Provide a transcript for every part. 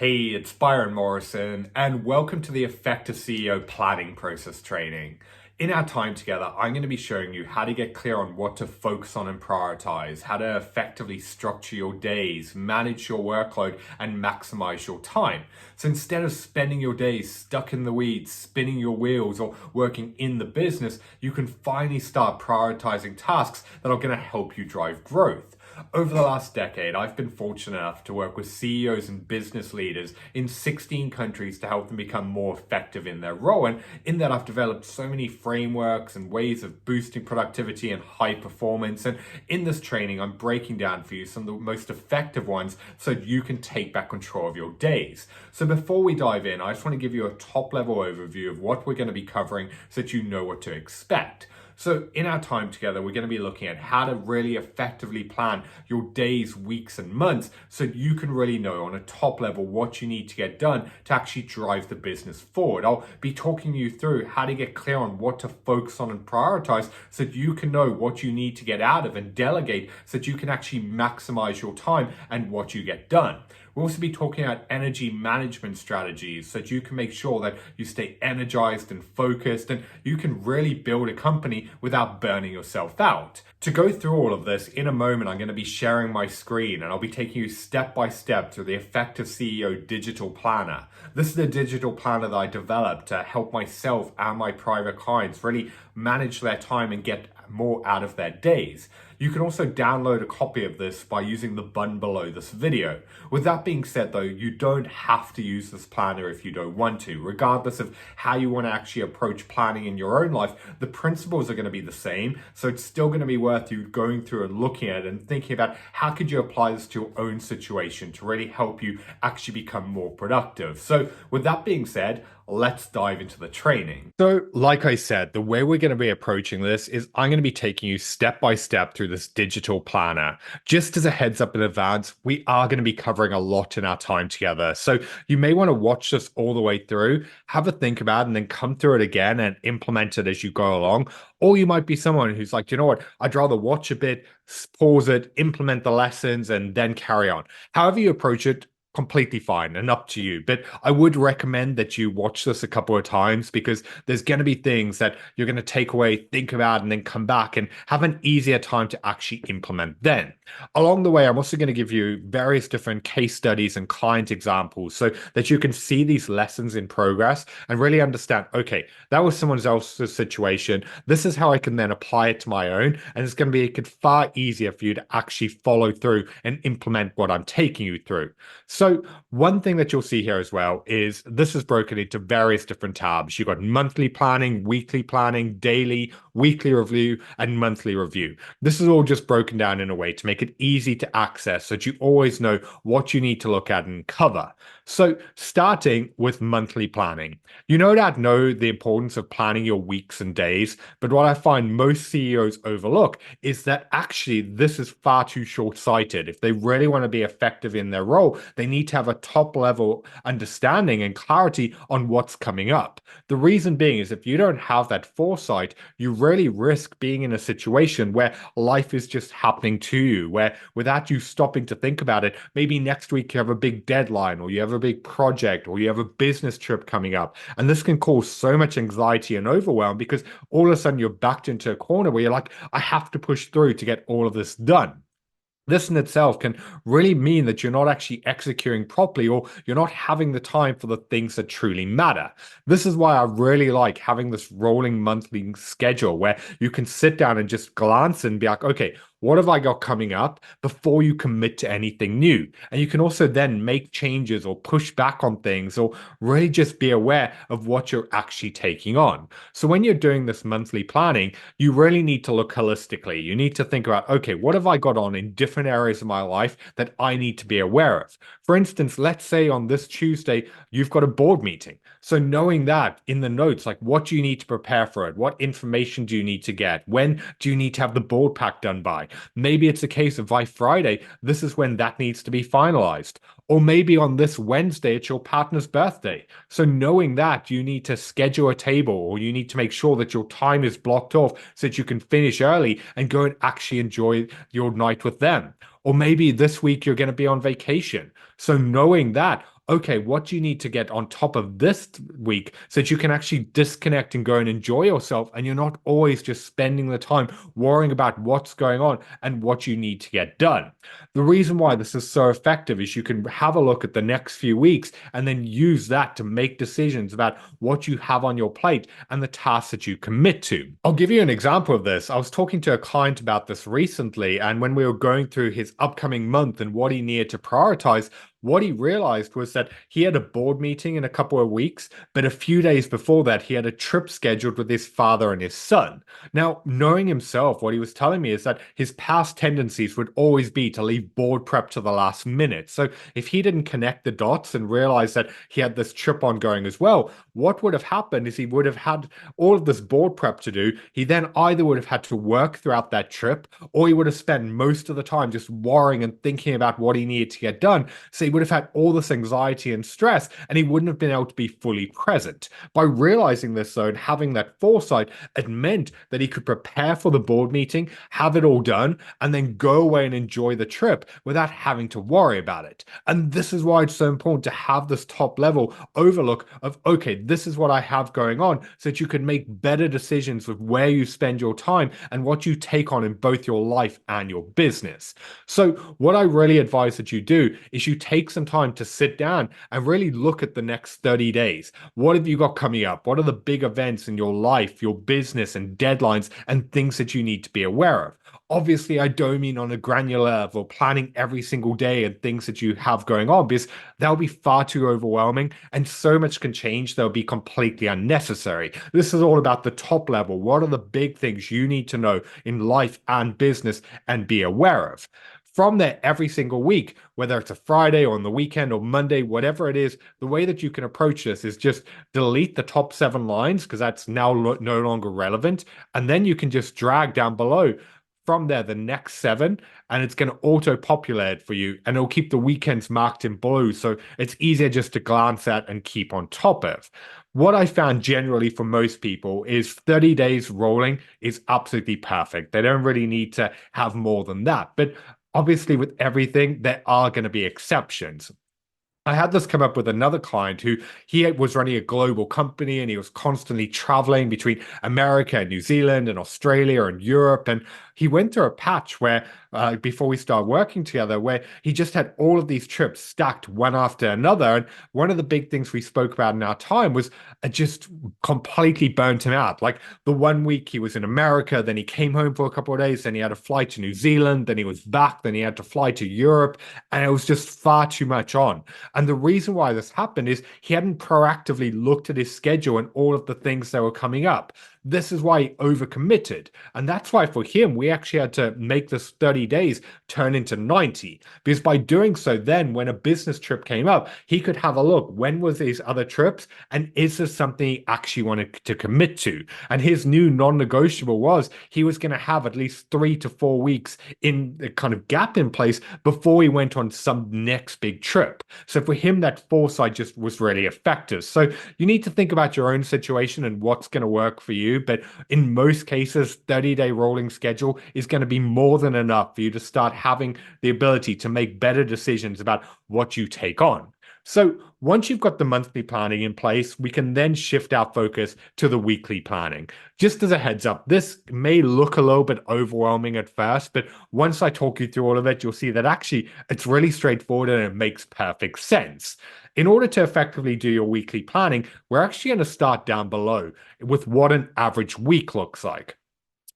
Hey, it's Byron Morrison, and welcome to the Effective CEO Planning Process Training. In our time together, I'm going to be showing you how to get clear on what to focus on and prioritize, how to effectively structure your days, manage your workload, and maximize your time. So instead of spending your days stuck in the weeds, spinning your wheels, or working in the business, you can finally start prioritizing tasks that are going to help you drive growth. Over the last decade, I've been fortunate enough to work with CEOs and business leaders in 16 countries to help them become more effective in their role. And in that, I've developed so many frameworks and ways of boosting productivity and high performance. And in this training, I'm breaking down for you some of the most effective ones so you can take back control of your days. So before we dive in, I just want to give you a top level overview of what we're going to be covering so that you know what to expect. So in our time together, we're going to be looking at how to really effectively plan your days, weeks, and months so you can really know on a top level what you need to get done to actually drive the business forward. I'll be talking you through how to get clear on what to focus on and prioritize so that you can know what you need to get out of and delegate so that you can actually maximize your time and what you get done. We'll also be talking about energy management strategies so that you can make sure that you stay energized and focused and you can really build a company without burning yourself out. To go through all of this, in a moment, I'm going to be sharing my screen and I'll be taking you step by step through the Effective CEO Digital Planner. This is a digital planner that I developed to help myself and my private clients really manage their time and get more out of their days. You can also download a copy of this by using the button below this video. With that being said though, you don't have to use this planner if you don't want to. Regardless of how you want to actually approach planning in your own life, the principles are going to be the same. So it's still going to be worth you going through and looking at it and thinking about how could you apply this to your own situation to really help you actually become more productive. So with that being said, let's dive into the training. So like I said, the way we're going to be approaching this is I'm going to be taking you step by step through this digital planner. Just as a heads up in advance, we are going to be covering a lot in our time together. So you may want to watch this all the way through, have a think about it, and then come through it again and implement it as you go along. Or you might be someone who's like, you know what, I'd rather watch a bit, pause it, implement the lessons, and then carry on. However you approach it, completely fine and up to you. But I would recommend that you watch this a couple of times because there's going to be things that you're going to take away, think about, and then come back and have an easier time to actually implement then. Along the way, I'm also going to give you various different case studies and client examples so that you can see these lessons in progress and really understand, okay, that was someone else's situation. This is how I can then apply it to my own. And it's going to be far easier for you to actually follow through and implement what I'm taking you through. So one thing that you'll see here as well is this is broken into various different tabs. You've got monthly planning, weekly planning, daily, weekly review, and monthly review. This is all just broken down in a way to make it easy to access so that you always know what you need to look at and cover. So starting with monthly planning, you no doubt know the importance of planning your weeks and days, but what I find most CEOs overlook is that actually this is far too short-sighted. If they really want to be effective in their role, they need to have a top level understanding and clarity on what's coming up. The reason being is if you don't have that foresight, you really risk being in a situation where life is just happening to you, where without you stopping to think about it, maybe next week you have a big deadline or you have a big project or you have a business trip coming up. And this can cause so much anxiety and overwhelm because all of a sudden you're backed into a corner where you're like, I have to push through to get all of this done. This in itself can really mean that you're not actually executing properly or you're not having the time for the things that truly matter. This is why I really like having this rolling monthly schedule where you can sit down and just glance and be like, okay, what have I got coming up before you commit to anything new? And you can also then make changes or push back on things or really just be aware of what you're actually taking on. So when you're doing this monthly planning, you really need to look holistically. You need to think about, okay, what have I got on in different areas of my life that I need to be aware of? For instance, let's say on this Tuesday, you've got a board meeting. So knowing that in the notes, like what do you need to prepare for it? What information do you need to get? When do you need to have the board pack done by? Maybe it's a case of by Friday, this is when that needs to be finalized. Or maybe on this Wednesday, it's your partner's birthday. So knowing that you need to schedule a table or you need to make sure that your time is blocked off so that you can finish early and go and actually enjoy your night with them. Or maybe this week you're going to be on vacation. So knowing that, okay, what do you need to get on top of this week so that you can actually disconnect and go and enjoy yourself and you're not always just spending the time worrying about what's going on and what you need to get done. The reason why this is so effective is you can have a look at the next few weeks and then use that to make decisions about what you have on your plate and the tasks that you commit to. I'll give you an example of this. I was talking to a client about this recently, and when we were going through his upcoming month and what he needed to prioritize, what he realized was that he had a board meeting in a couple of weeks, but a few days before that, he had a trip scheduled with his father and his son. Now, knowing himself, what he was telling me is that his past tendencies would always be to leave board prep to the last minute. So if he didn't connect the dots and realize that he had this trip ongoing as well, what would have happened is he would have had all of this board prep to do. He then either would have had to work throughout that trip, or he would have spent most of the time just worrying and thinking about what he needed to get done. So he would have had all this anxiety and stress, and he wouldn't have been able to be fully present. By realizing this, though, and having that foresight, it meant that he could prepare for the board meeting, have it all done, and then go away and enjoy the trip without having to worry about it. And this is why it's so important to have this top level overlook of, okay, this is what I have going on, so that you can make better decisions with where you spend your time and what you take on in both your life and your business. So what I really advise that you do is you take some time to sit down and really look at the next 30 days. What have you got coming up? What are the big events in your life, your business, and deadlines and things that you need to be aware of? Obviously, I don't mean on a granular level, planning every single day and things that you have going on, because that'll be far too overwhelming and so much can change that'll be completely unnecessary. This is all about the top level. What are the big things you need to know in life and business and be aware of? From there, every single week, whether it's a Friday or on the weekend or Monday, whatever it is, the way that you can approach this is just delete the top 7 lines because that's now no longer relevant. And then you can just drag down below from there the next 7, and it's going to auto populate for you, and it'll keep the weekends marked in blue, so it's easier just to glance at and keep on top of. What I found generally for most people is 30 days rolling is absolutely perfect. They don't really need to have more than that, but obviously with everything there are going to be exceptions. I had this come up with another client who he was running a global company and he was constantly traveling between America and New Zealand and Australia and Europe. And he went through a patch where, before we started working together, where he just had all of these trips stacked one after another. And one of the big things we spoke about in our time was it just completely burnt him out. Like the one week he was in America, then he came home for a couple of days, then he had a flight to New Zealand, then he was back, then he had to fly to Europe, and it was just far too much on. And the reason why this happened is he hadn't proactively looked at his schedule and all of the things that were coming up. This is why he overcommitted. And that's why for him, we actually had to make this 30 days turn into 90. Because by doing so, then when a business trip came up, he could have a look. When was these other trips? And is this something he actually wanted to commit to? And his new non-negotiable was he was going to have at least 3 to 4 weeks in the kind of gap in place before he went on some next big trip. So for him, that foresight just was really effective. So you need to think about your own situation and what's going to work for you. But in most cases, 30-day rolling schedule is going to be more than enough for you to start having the ability to make better decisions about what you take on. So once you've got the monthly planning in place, we can then shift our focus to the weekly planning. Just as a heads up, this may look a little bit overwhelming at first, but once I talk you through all of it, you'll see that actually it's really straightforward and it makes perfect sense. In order to effectively do your weekly planning, we're actually going to start down below with what an average week looks like.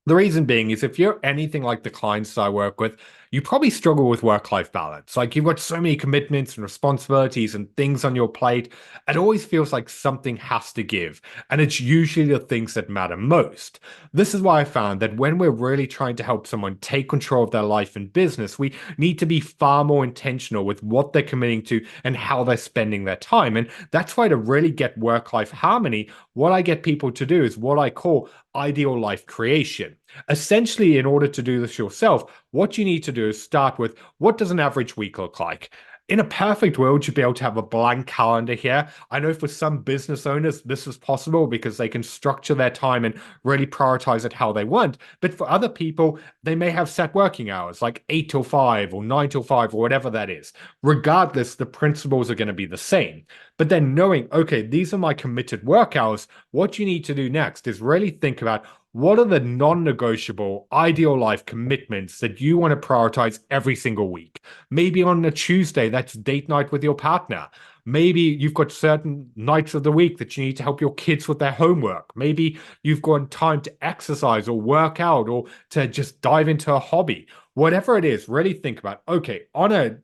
The reason being is if you're anything like the clients I work with, you probably struggle with work-life balance. Like you've got so many commitments and responsibilities and things on your plate. It always feels like something has to give. And it's usually the things that matter most. This is why I found that when we're really trying to help someone take control of their life and business, we need to be far more intentional with what they're committing to and how they're spending their time. And that's why to really get work-life harmony, what I get people to do is what I call ideal life creation. Essentially, in order to do this yourself, what you need to do is start with what does an average week look like? In a perfect world, you'd be able to have a blank calendar here. I know for some business owners, this is possible because they can structure their time and really prioritize it how they want. But for other people, they may have set working hours like 8 till 5 or 9 till 5 or whatever that is. Regardless, the principles are going to be the same. But then knowing, okay, these are my committed work hours, what you need to do next is really think about what are the non negotiable ideal life commitments that you want to prioritize every single week? Maybe on a Tuesday, that's date night with your partner. Maybe you've got certain nights of the week that you need to help your kids with their homework. Maybe you've got time to exercise or work out or to just dive into a hobby. Whatever it is, really think about, okay, on a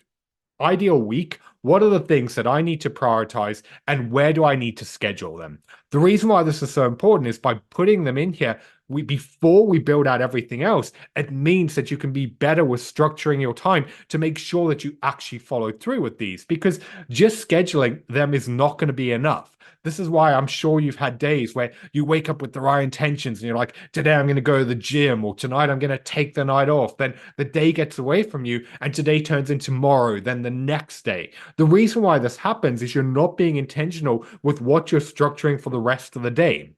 ideal week, what are the things that I need to prioritize and where do I need to schedule them? The reason why this is so important is by putting them in here, before we build out everything else, it means that you can be better with structuring your time to make sure that you actually follow through with these because just scheduling them is not going to be enough. This is why I'm sure you've had days where you wake up with the right intentions and you're like, today I'm going to go to the gym or tonight I'm going to take the night off. Then the day gets away from you and today turns into tomorrow, then the next day. The reason why this happens is you're not being intentional with what you're structuring for the rest of the day.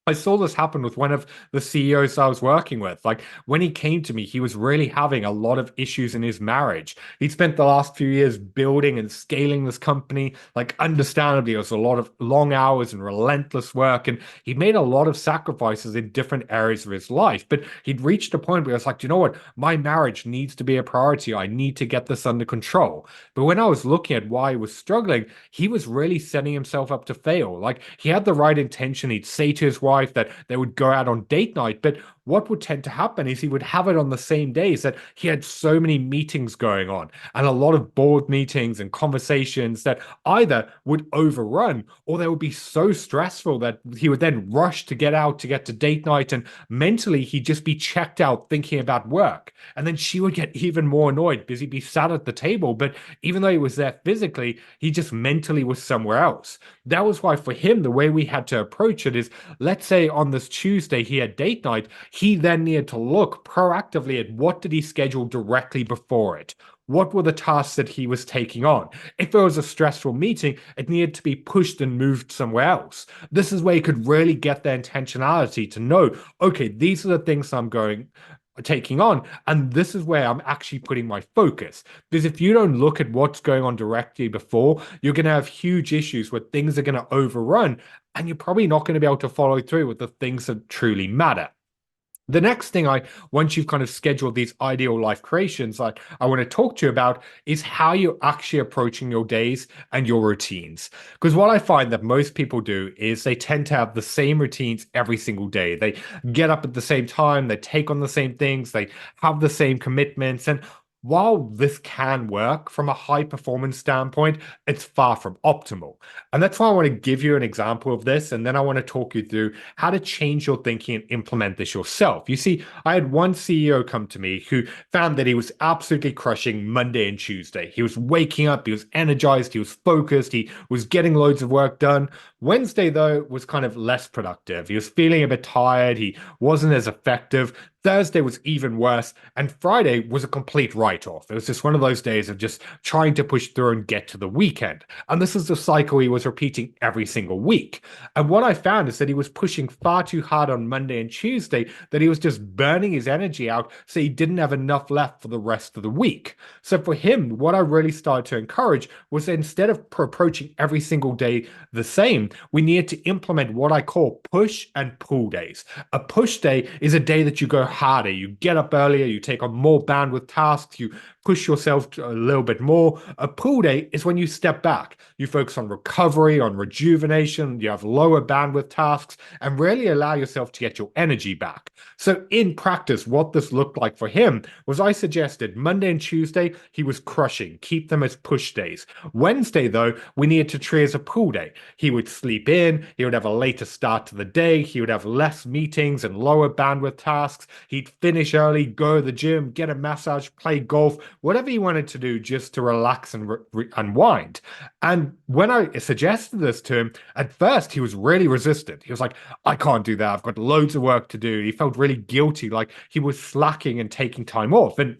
I saw this happen with one of the CEOs I was working with. Like when he came to me, he was really having a lot of issues in his marriage. He'd spent the last few years building and scaling this company. Like, understandably, it was a lot of long hours and relentless work. And he made a lot of sacrifices in different areas of his life. But he'd reached a point where I was like, you know what? My marriage needs to be a priority. I need to get this under control. But when I was looking at why he was struggling, he was really setting himself up to fail. Like, he had the right intention. He'd say to his wife, that they would go out on date night. But what would tend to happen is he would have it on the same days that he had so many meetings going on and a lot of board meetings and conversations that either would overrun or they would be so stressful that he would then rush to get out to get to date night. And mentally, he'd just be checked out thinking about work. And then she would get even more annoyed because he'd be sat at the table. But even though he was there physically, he just mentally was somewhere else. That was why for him, the way we had to approach it is, let's say on this Tuesday he had date night, he then needed to look proactively at what did he schedule directly before it. What were the tasks that he was taking on? If it was a stressful meeting, it needed to be pushed and moved somewhere else. This is where you could really get the intentionality to know, okay, these are the things I'm going taking on, and this is where I'm actually putting my focus. Because if you don't look at what's going on directly before, you're going to have huge issues where things are going to overrun, and you're probably not going to be able to follow through with the things that truly matter. The next thing once you've kind of scheduled these ideal life creations, I want to talk to you about is how you're actually approaching your days and your routines. Because what I find that most people do is they tend to have the same routines every single day. They get up at the same time, they take on the same things, they have the same commitments. And while this can work from a high performance standpoint, it's far from optimal. And that's why I want to give you an example of this. And then I want to talk you through how to change your thinking and implement this yourself. You see, I had one CEO come to me who found that he was absolutely crushing Monday and Tuesday. He was waking up, he was energized, he was focused, he was getting loads of work done. Wednesday, though, was kind of less productive. He was feeling a bit tired, he wasn't as effective. Thursday was even worse, and Friday was a complete write-off. It was just one of those days of just trying to push through and get to the weekend. And this is the cycle he was repeating every single week. And what I found is that he was pushing far too hard on Monday and Tuesday, that he was just burning his energy out, so he didn't have enough left for the rest of the week. So for him, what I really started to encourage was that instead of approaching every single day the same, we needed to implement what I call push and pull days. A push day is a day that you go harder. You get up earlier, you take on more bandwidth tasks, you push yourself a little bit more. A pull day is when you step back. You focus on recovery, on rejuvenation, you have lower bandwidth tasks, and really allow yourself to get your energy back. So in practice, what this looked like for him was I suggested Monday and Tuesday, he was crushing. Keep them as push days. Wednesday, though, we needed to treat as a pull day. He would sleep in, he would have a later start to the day, he would have less meetings and lower bandwidth tasks. He'd finish early, go to the gym, get a massage, play golf, whatever he wanted to do just to relax and unwind. And when I suggested this to him, at first he was really resistant. He was like, I can't do that. I've got loads of work to do. He felt really guilty, like he was slacking and taking time off. And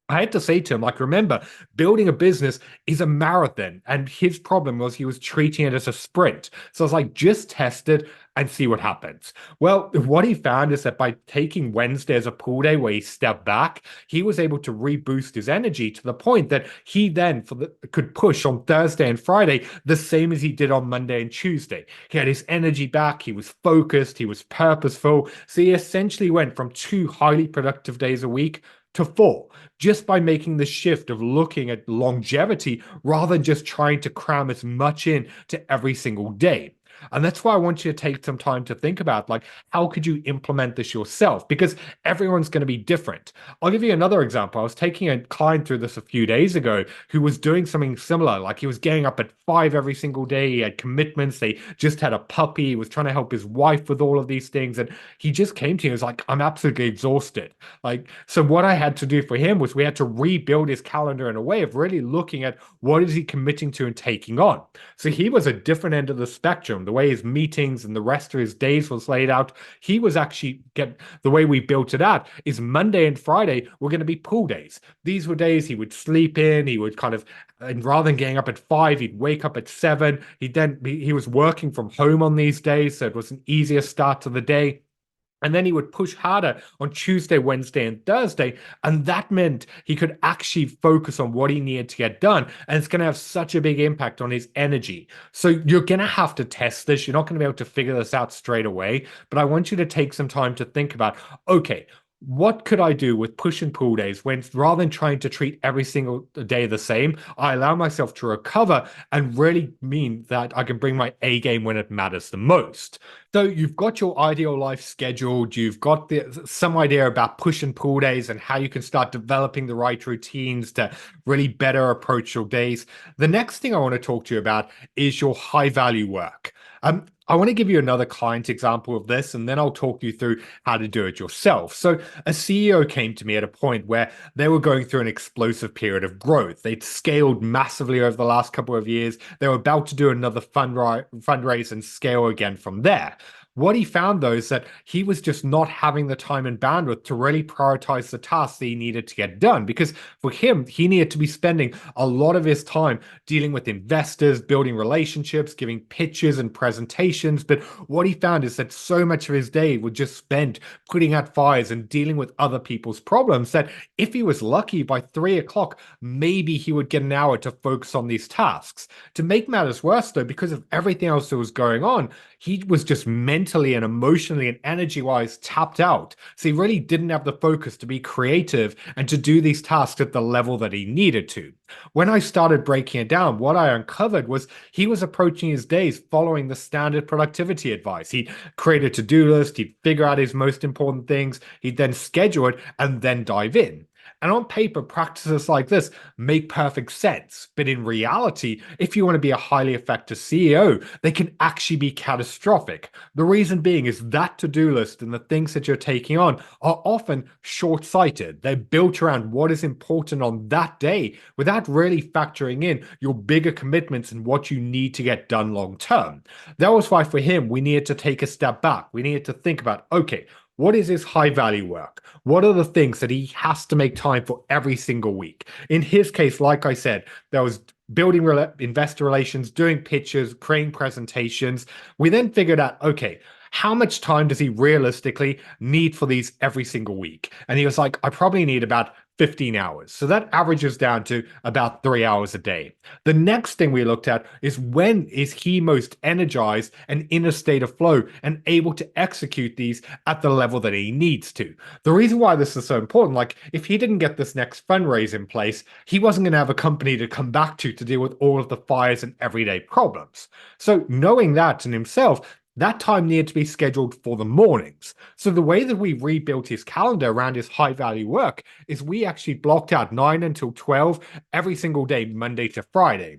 I had to say to him, like, remember, building a business is a marathon. And his problem was he was treating it as a sprint. So I was like, just test it and see what happens. Well, what he found is that by taking Wednesday as a pool day where he stepped back, he was able to reboost his energy to the point that he then could push on Thursday and Friday the same as he did on Monday and Tuesday. He had his energy back, he was focused, he was purposeful. So he essentially went from 2 highly productive days a week to 4 just by making the shift of looking at longevity rather than just trying to cram as much in to every single day. And that's why I want you to take some time to think about, like, how could you implement this yourself? Because everyone's going to be different. I'll give you another example. I was taking a client through this a few days ago who was doing something similar. Like, he was getting up at 5 every single day. He had commitments. They just had a puppy. He was trying to help his wife with all of these things. And he just came to me. He was like, I'm absolutely exhausted. Like, so what I had to do for him was we had to rebuild his calendar in a way of really looking at what is he committing to and taking on. So he was a different end of the spectrum. The way his meetings and the rest of his days was laid out, he was actually get the way we built it out is Monday and Friday were going to be pool days. These were days he would sleep in, he would kind of, and rather than getting up at 5, he'd wake up at 7. He was working from home on these days, so it was an easier start to the day. And then he would push harder on Tuesday, Wednesday, and Thursday. And that meant he could actually focus on what he needed to get done. And it's going to have such a big impact on his energy. So you're going to have to test this. You're not going to be able to figure this out straight away. But I want you to take some time to think about, okay, what could I do with push and pull days when rather than trying to treat every single day the same, I allow myself to recover and really mean that I can bring my A game when it matters the most. So you've got your ideal life scheduled, you've got some idea about push and pull days and how you can start developing the right routines to really better approach your days. The next thing I want to talk to you about is your high value work. I want to give you another client example of this, and then I'll talk you through how to do it yourself. So a CEO came to me at a point where they were going through an explosive period of growth. They'd scaled massively over the last couple of years. They were about to do another fundraise and scale again from there. What he found, though, is that he was just not having the time and bandwidth to really prioritize the tasks that he needed to get done. Because for him, he needed to be spending a lot of his time dealing with investors, building relationships, giving pitches and presentations. But what he found is that so much of his day was just spent putting out fires and dealing with other people's problems that if he was lucky by 3 o'clock, maybe he would get an hour to focus on these tasks. To make matters worse, though, because of everything else that was going on, he was just mentally and emotionally and energy wise tapped out. So he really didn't have the focus to be creative and to do these tasks at the level that he needed to. When I started breaking it down, what I uncovered was he was approaching his days following the standard productivity advice. He'd create a to-do list, he'd figure out his most important things, he'd then schedule it and then dive in. And on paper, practices like this make perfect sense. But in reality, if you want to be a highly effective CEO, they can actually be catastrophic. The reason being is that to-do list and the things that you're taking on are often short-sighted. They're built around what is important on that day without really factoring in your bigger commitments and what you need to get done long term. That was why for him, we needed to take a step back. We needed to think about, okay, what is his high value work? What are the things that he has to make time for every single week? In his case, like I said, there was building investor relations, doing pitches, creating presentations. We then figured out, okay, how much time does he realistically need for these every single week? And he was like, I probably need about 15 hours. So that averages down to about 3 hours a day. The next thing we looked at is when is he most energized and in a state of flow and able to execute these at the level that he needs to. The reason why this is so important, like if he didn't get this next fundraise in place, he wasn't going to have a company to come back to deal with all of the fires and everyday problems. So knowing that in himself, that time needed to be scheduled for the mornings. So the way that we rebuilt his calendar around his high value work is we actually blocked out 9 until 12 every single day, Monday to Friday.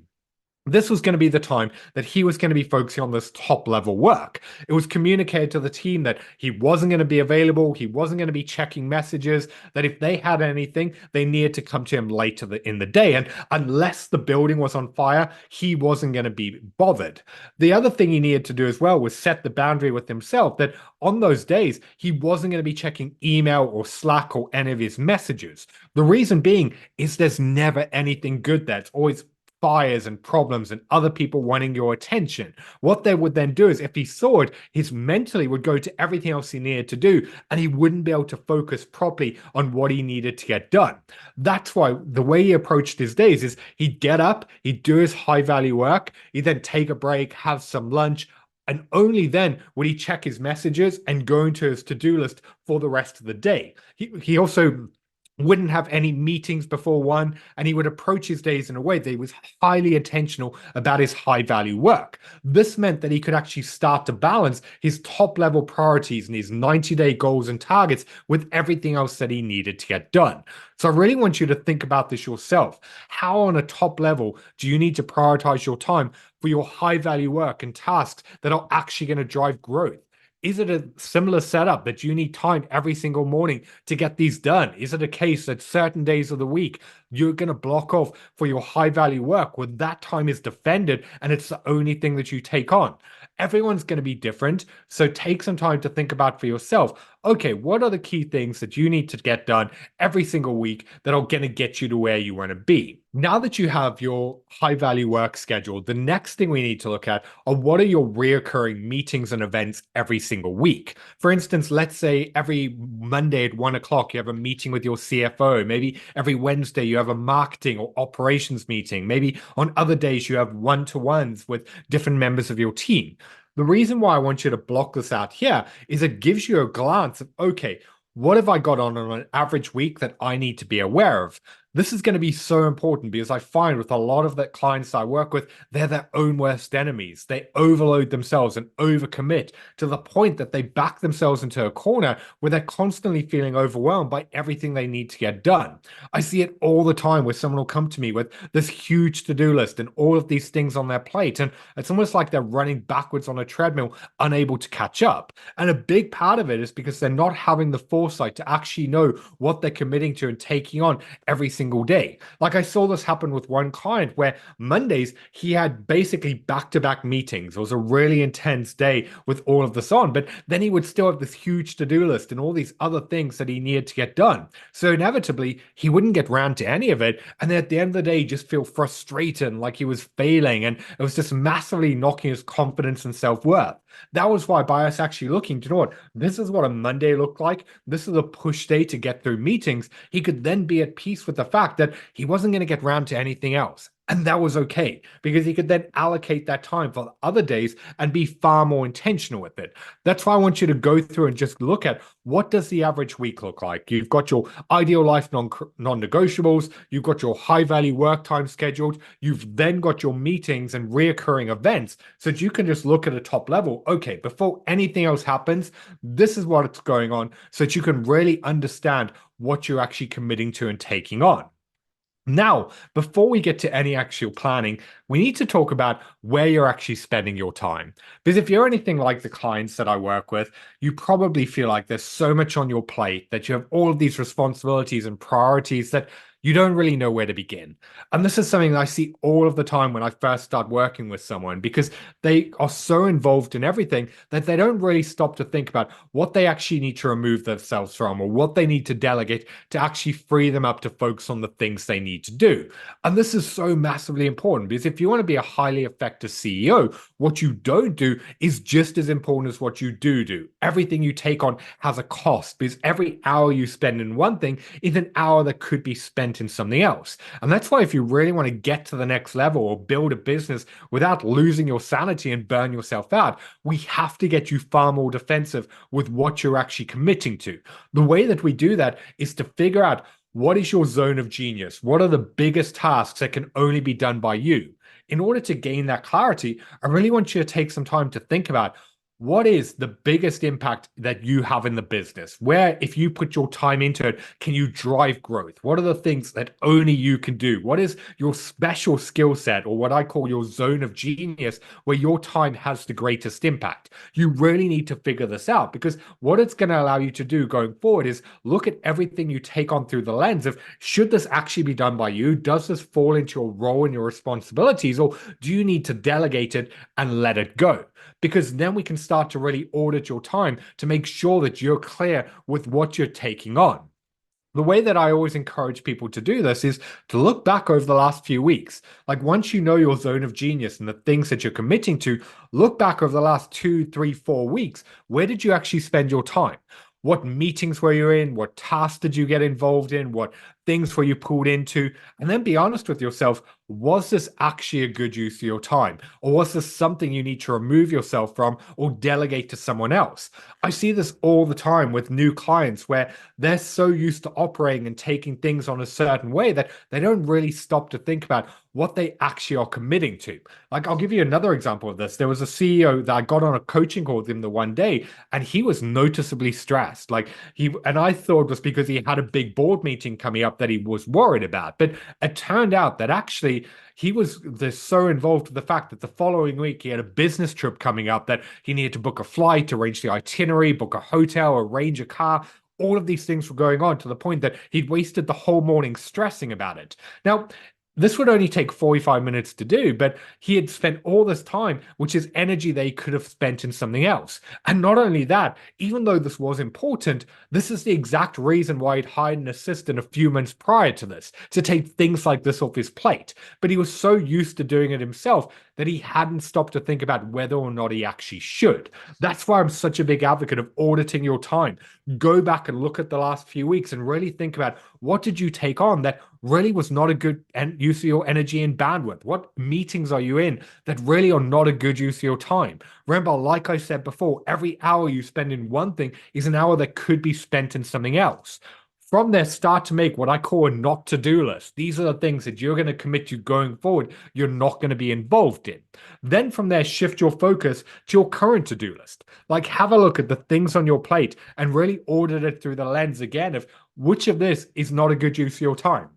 this was going to be the time that he was going to be focusing on this top level work. It was communicated to the team that he wasn't going to be available, he wasn't going to be checking messages, that if they had anything, they needed to come to him later in the day. And unless the building was on fire, he wasn't going to be bothered. The other thing he needed to do as well was set the boundary with himself that on those days, he wasn't going to be checking email or Slack or any of his messages. The reason being is there's never anything good there. It's always fires and problems and other people wanting your attention. What they would then do is if he saw it, his mentally would go to everything else he needed to do, and he wouldn't be able to focus properly on what he needed to get done. That's why the way he approached his days is he'd get up, he'd do his high value work, he'd then take a break, have some lunch, and only then would he check his messages and go into his to-do list for the rest of the day. He also wouldn't have any meetings before one, and he would approach his days in a way that he was highly intentional about his high value work. This meant that he could actually start to balance his top level priorities and his 90-day goals and targets with everything else that he needed to get done. So I really want you to think about this yourself. How on a top level do you need to prioritize your time for your high value work and tasks that are actually going to drive growth? Is it a similar setup that you need time every single morning to get these done? Is it a case that certain days of the week you're going to block off for your high value work where that time is defended and it's the only thing that you take on? Everyone's going to be different. So take some time to think about for yourself. Okay, what are the key things that you need to get done every single week that are going to get you to where you want to be? Now that you have your high value work scheduled, the next thing we need to look at are what are your reoccurring meetings and events every single week. For instance, let's say every Monday at 1 o'clock, you have a meeting with your CFO. Maybe every Wednesday, you have a marketing or operations meeting. Maybe on other days, you have one-to-ones with different members of your team. The reason why I want you to block this out here is it gives you a glance of, okay, what have I got on an average week that I need to be aware of? This is going to be so important because I find with a lot of the clients I work with, they're their own worst enemies. They overload themselves and overcommit to the point that they back themselves into a corner where they're constantly feeling overwhelmed by everything they need to get done. I see it all the time where someone will come to me with this huge to-do list and all of these things on their plate. And it's almost like they're running backwards on a treadmill, unable to catch up. And a big part of it is because they're not having the foresight to actually know what they're committing to and taking on every single day. Like I saw this happen with one client where Mondays he had basically back-to-back meetings. It was a really intense day with all of this on, but then he would still have this huge to-do list and all these other things that he needed to get done. So inevitably he wouldn't get round to any of it, and then at the end of the day just feel frustrated like he was failing, and it was just massively knocking his confidence and self-worth. That was why by us actually looking, you know what, this is what a Monday looked like. This is a push day to get through meetings. He could then be at peace with the fact that he wasn't going to get round to anything else. And that was okay because he could then allocate that time for other days and be far more intentional with it. That's why I want you to go through and just look at what does the average week look like. You've got your ideal life non-negotiables. You've got your high value work time scheduled. You've then got your meetings and reoccurring events so that you can just look at a top level. Okay, before anything else happens, this is what's going on so that you can really understand what you're actually committing to and taking on. Now, before we get to any actual planning, we need to talk about where you're actually spending your time. Because if you're anything like the clients that I work with, you probably feel like there's so much on your plate that you have all of these responsibilities and priorities that you don't really know where to begin. And this is something that I see all of the time when I first start working with someone because they are so involved in everything that they don't really stop to think about what they actually need to remove themselves from or what they need to delegate to actually free them up to focus on the things they need to do. And this is so massively important because if you want to be a highly effective CEO, what you don't do is just as important as what you do. Everything you take on has a cost because every hour you spend in one thing is an hour that could be spent in something else. And that's why if you really want to get to the next level or build a business without losing your sanity and burn yourself out, we have to get you far more defensive with what you're actually committing to. The way that we do that is to figure out what is your zone of genius? What are the biggest tasks that can only be done by you? In order to gain that clarity, I really want you to take some time to think about what is the biggest impact that you have in the business? Where, if you put your time into it, can you drive growth? What are the things that only you can do? What is your special skill set, or what I call your zone of genius, where your time has the greatest impact? You really need to figure this out, because what it's going to allow you to do going forward is look at everything you take on through the lens of, should this actually be done by you? Does this fall into your role and your responsibilities, or do you need to delegate it and let it go? Because then we can start to really audit your time to make sure that you're clear with what you're taking on. The way that I always encourage people to do this is to look back over the last few weeks. Like, once you know your zone of genius and the things that you're committing to, look back over the last 2, 3, 4 weeks. Where did you actually spend your time? What meetings were you in? What tasks did you get involved in? What things were you pulled into? And then be honest with yourself. Was this actually a good use of your time? Or was this something you need to remove yourself from or delegate to someone else? I see this all the time with new clients where they're so used to operating and taking things on a certain way that they don't really stop to think about what they actually are committing to. Like, I'll give you another example of this. There was a CEO that I got on a coaching call with him the one day, and he was noticeably stressed. And I thought it was because he had a big board meeting coming up that he was worried about. But it turned out that actually he was so involved with the fact that the following week he had a business trip coming up that he needed to book a flight, arrange the itinerary, book a hotel, arrange a car. All of these things were going on to the point that he'd wasted the whole morning stressing about it. Now, this would only take 45 minutes to do, but he had spent all this time, which is energy they could have spent in something else. And not only that, even though this was important, this is the exact reason why he'd hired an assistant a few months prior to this, to take things like this off his plate. But he was so used to doing it himself that he hadn't stopped to think about whether or not he actually should. That's why I'm such a big advocate of auditing your time. Go back and look at the last few weeks and really think about, what did you take on that really was not a good use of your energy and bandwidth? What meetings are you in that really are not a good use of your time? Remember, like I said before, every hour you spend in one thing is an hour that could be spent in something else. From there, start to make what I call a not to do list. These are the things that you're going to commit to going forward, you're not going to be involved in. Then from there, shift your focus to your current to do list. Like, have a look at the things on your plate and really audit it through the lens again of which of this is not a good use of your time.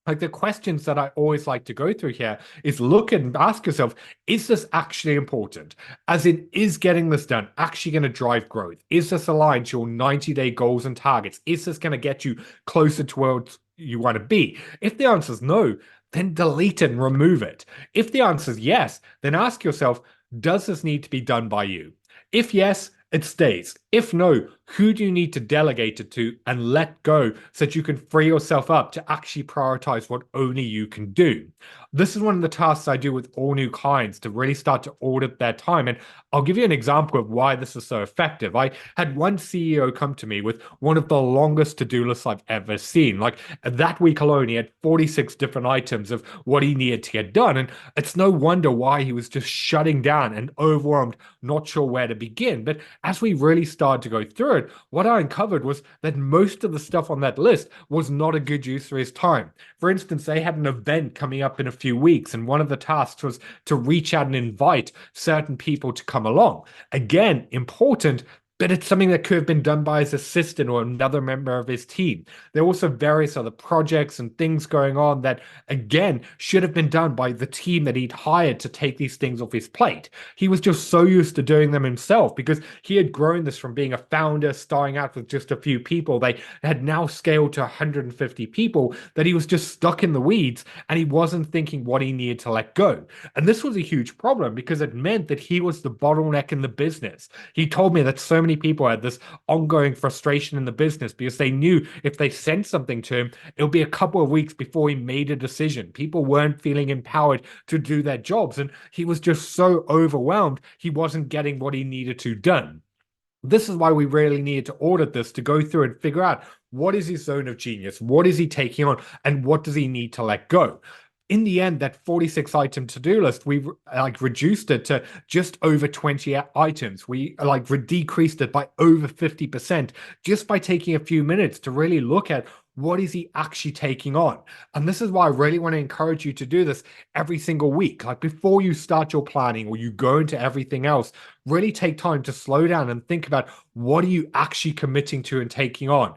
Like, the questions that I always like to go through here is look and ask yourself, is this actually important? As in, is getting this done actually going to drive growth? Is this aligned to your 90-day goals and targets? Is this going to get you closer towards you want to be? If the answer is no, then delete it and remove it. If the answer is yes, then ask yourself, does this need to be done by you? If yes, it stays. If no, who do you need to delegate it to and let go so that you can free yourself up to actually prioritize what only you can do? This is one of the tasks I do with all new clients to really start to audit their time. And I'll give you an example of why this is so effective. I had one CEO come to me with one of the longest to-do lists I've ever seen. Like, that week alone, he had 46 different items of what he needed to get done. And it's no wonder why he was just shutting down and overwhelmed, not sure where to begin. But as we really started to go through it, what I uncovered was that most of the stuff on that list was not a good use for his time. For instance, they had an event coming up in a few weeks, and one of the tasks was to reach out and invite certain people to come along. Again, important, but it's something that could have been done by his assistant or another member of his team. There are also various other projects and things going on that, again, should have been done by the team that he'd hired to take these things off his plate. He was just so used to doing them himself because he had grown this from being a founder, starting out with just a few people. They had now scaled to 150 people, that he was just stuck in the weeds and he wasn't thinking what he needed to let go. And this was a huge problem because it meant that he was the bottleneck in the business. He told me that so many people had this ongoing frustration in the business because they knew if they sent something to him, it'll be a couple of weeks before he made a decision. People weren't feeling empowered to do their jobs, and he was just so overwhelmed, he wasn't getting what he needed to done. This is why we really needed to audit this, to go through and figure out what is his zone of genius, what is he taking on, and what does he need to let go. In the end, that 46 item to-do list, we reduced it to just over 20 items. We decreased it by over 50% just by taking a few minutes to really look at what is he actually taking on? And this is why I really want to encourage you to do this every single week. Like before you start your planning or you go into everything else, really take time to slow down and think about what are you actually committing to and taking on?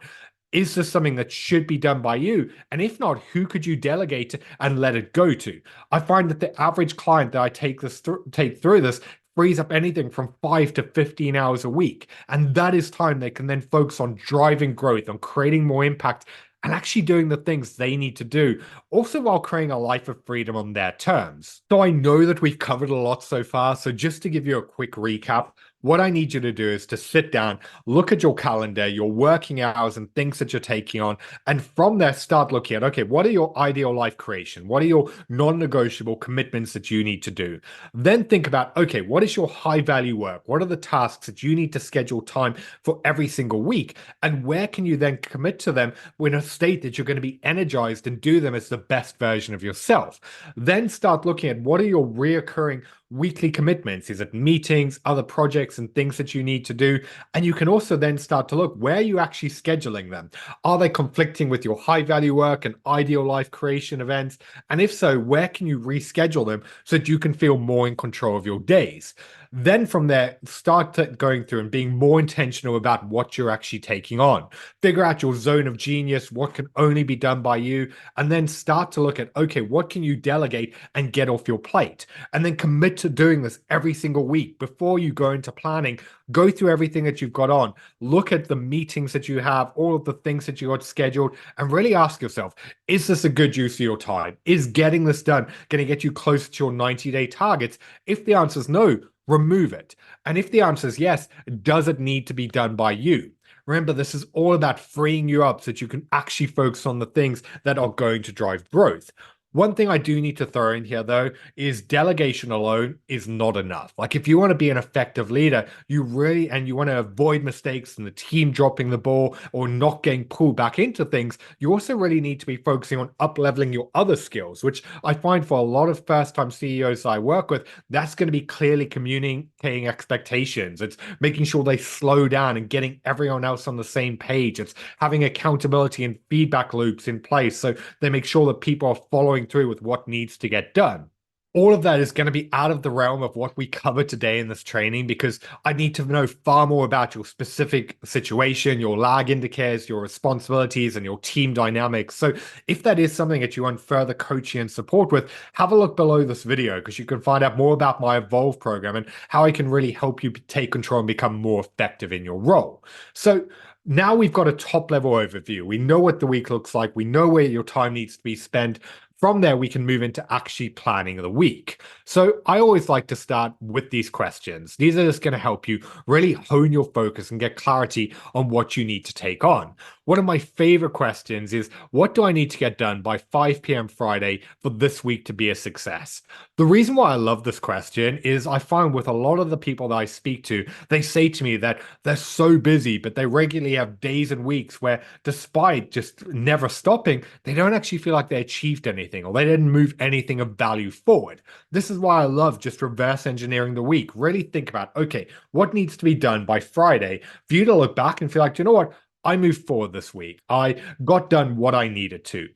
Is this something that should be done by you? And if not, who could you delegate and let it go to? I find that the average client that I take through this frees up anything from 5 to 15 hours a week. And that is time they can then focus on driving growth, on creating more impact, and actually doing the things they need to do, also while creating a life of freedom on their terms. So I know that we've covered a lot so far. So just to give you a quick recap, what I need you to do is to sit down, look at your calendar, your working hours, and things that you're taking on. And from there, start looking at, okay, what are your ideal life creation? What are your non-negotiable commitments that you need to do? Then think about, okay, what is your high value work? What are the tasks that you need to schedule time for every single week? And where can you then commit to them in a state that you're going to be energized and do them as the best version of yourself? Then start looking at what are your reoccurring weekly commitments? Is it meetings, other projects, and things that you need to do? And you can also then start to look, where are you actually scheduling them? Are they conflicting with your high value work and ideal life creation events? And if so, where can you reschedule them so that you can feel more in control of your days? Then from there, start going through and being more intentional about what you're actually taking on. Figure out your zone of genius, what can only be done by you, and then start to look at, okay, what can you delegate and get off your plate? And then commit to doing this every single week before you go into planning. Go through everything that you've got on, look at the meetings that you have, all of the things that you got scheduled, and really ask yourself, is this a good use of your time? Is getting this done going to get you closer to your 90-day targets? If the answer is no, remove it. And if the answer is yes, does it need to be done by you? Remember, this is all about freeing you up so that you can actually focus on the things that are going to drive growth. One thing I do need to throw in here, though, is delegation alone is not enough. Like, if you want to be an effective leader, you want to avoid mistakes and the team dropping the ball or not getting pulled back into things, you also really need to be focusing on up-leveling your other skills, which I find for a lot of first-time CEOs I work with, that's going to be clearly communicating expectations. It's making sure they slow down and getting everyone else on the same page. It's having accountability and feedback loops in place so they make sure that people are following through with what needs to get done. All of that is going to be out of the realm of what we cover today in this training because I need to know far more about your specific situation, your lag indicators, your responsibilities, and your team dynamics. So if that is something that you want further coaching and support with, have a look below this video because you can find out more about my Evolve program and how I can really help you take control and become more effective in your role. So now we've got a top level overview. We know what the week looks like. We know where your time needs to be spent. From there, we can move into actually planning the week. So I always like to start with these questions. These are just going to help you really hone your focus and get clarity on what you need to take on. One of my favorite questions is, what do I need to get done by 5 p.m. Friday for this week to be a success? The reason why I love this question is I find with a lot of the people that I speak to, they say to me that they're so busy, but they regularly have days and weeks where despite just never stopping, they don't actually feel like they achieved anything or they didn't move anything of value forward. This is why I love just reverse engineering the week. Really think about, okay, what needs to be done by Friday for you to look back and feel like, you know what? I moved forward this week. I got done what I needed to.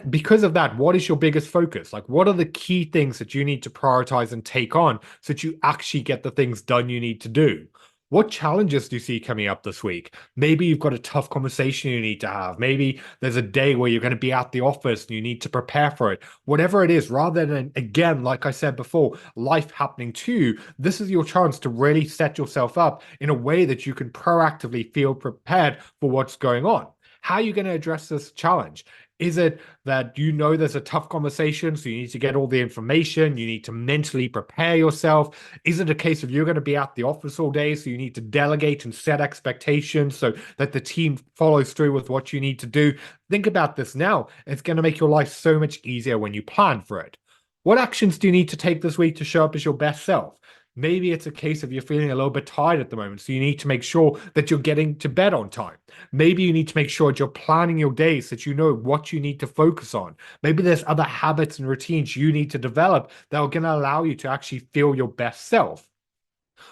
Because of that, what is your biggest focus? Like, what are the key things that you need to prioritize and take on so that you actually get the things done you need to do? What challenges do you see coming up this week? Maybe you've got a tough conversation you need to have. Maybe there's a day where you're going to be at the office and you need to prepare for it. Whatever it is, rather than, again, like I said before, life happening to you, this is your chance to really set yourself up in a way that you can proactively feel prepared for what's going on. How are you going to address this challenge? Is it that you know there's a tough conversation, so you need to get all the information, you need to mentally prepare yourself? Is it a case of you're going to be at the office all day, so you need to delegate and set expectations so that the team follows through with what you need to do? Think about this now. It's going to make your life so much easier when you plan for it. What actions do you need to take this week to show up as your best self? Maybe it's a case of you're feeling a little bit tired at the moment, so you need to make sure that you're getting to bed on time. Maybe you need to make sure that you're planning your days so that you know what you need to focus on. Maybe there's other habits and routines you need to develop that are going to allow you to actually feel your best self.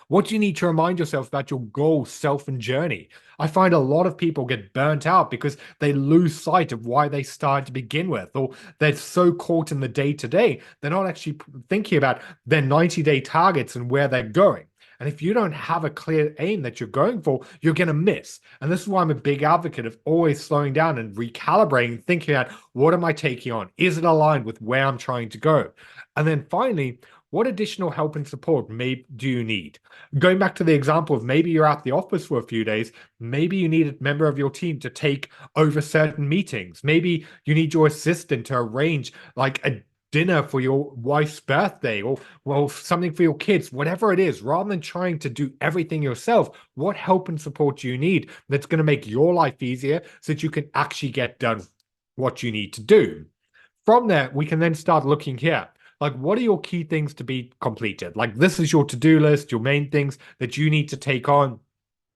What do you need to remind yourself about your goal, self, and journey? I find a lot of people get burnt out because they lose sight of why they started to begin with, or they're so caught in the day to day, they're not actually thinking about their 90-day targets and where they're going. And if you don't have a clear aim that you're going for, you're going to miss. And this is why I'm a big advocate of always slowing down and recalibrating, thinking about what am I taking on? Is it aligned with where I'm trying to go? And then finally, what additional help and support do you need? Going back to the example of maybe you're at the office for a few days, maybe you need a member of your team to take over certain meetings. Maybe you need your assistant to arrange like a dinner for your wife's birthday or well something for your kids, whatever it is. Rather than trying to do everything yourself, what help and support do you need that's going to make your life easier so that you can actually get done what you need to do? From there, we can then start looking here. Like, what are your key things to be completed? Like, this is your to-do list, your main things that you need to take on.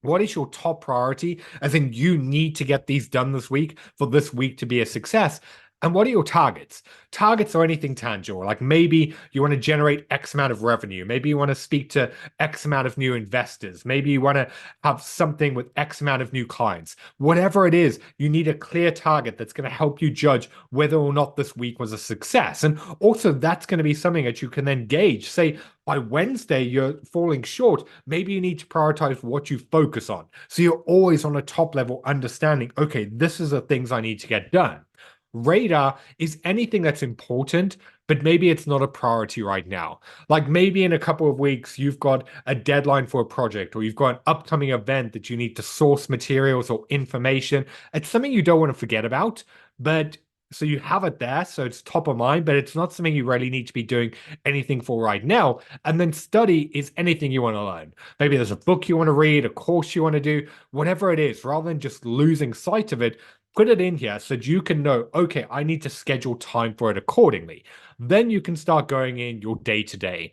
What is your top priority? As in, you need to get these done this week for this week to be a success. And what are your targets? Targets are anything tangible. Like maybe you want to generate X amount of revenue. Maybe you want to speak to X amount of new investors. Maybe you want to have something with X amount of new clients. Whatever it is, you need a clear target that's going to help you judge whether or not this week was a success. And also, that's going to be something that you can then gauge. Say, by Wednesday, you're falling short. Maybe you need to prioritize what you focus on. So you're always on a top level understanding, okay, this is the things I need to get done. Radar is anything that's important, but maybe it's not a priority right now. Like maybe in a couple of weeks, you've got a deadline for a project or you've got an upcoming event that you need to source materials or information. It's something you don't want to forget about, but so you have it there, so it's top of mind, but it's not something you really need to be doing anything for right now. And then study is anything you want to learn. Maybe there's a book you want to read, a course you want to do, whatever it is, rather than just losing sight of it, put it in here so that you can know, okay, I need to schedule time for it accordingly. Then you can start going in your day to day.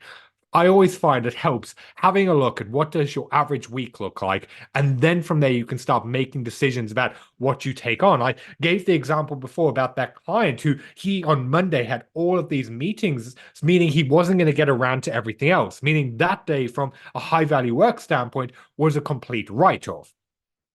I always find it helps having a look at what does your average week look like, and then from there you can start making decisions about what you take on. I gave the example before about that client who he on Monday had all of these meetings, meaning he wasn't going to get around to everything else, meaning that day from a high value work standpoint was a complete write-off.